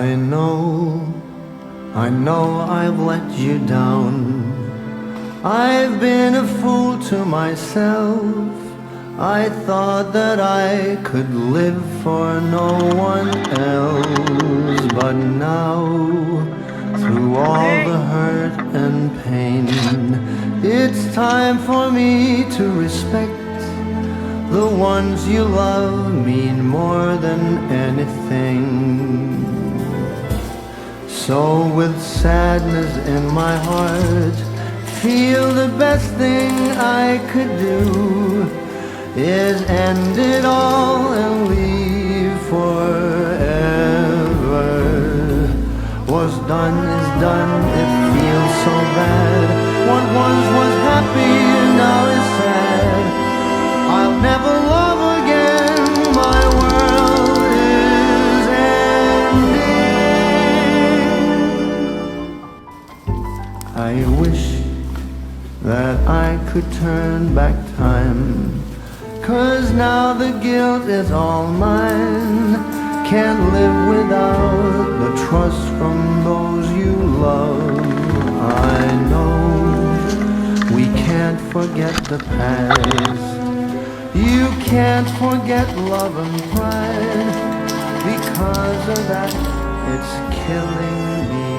I know I've let you down. I've been a fool to myself. I thought that I could live for no one else. But now, through all the hurt and pain, it's time for me to respect the ones you love mean more than anything. So with sadness in my heart, feel the best thing I could do is end it all and leave forever. What's done is done, it feels so bad. What once was happy now is sad. I'll never love again, my world is ending. I wish that I could turn back time, 'cause now the guilt is all mine. Can't live without the trust from those you love. I know we can't forget the past. You can't forget love and pride. Because of that, it's killing me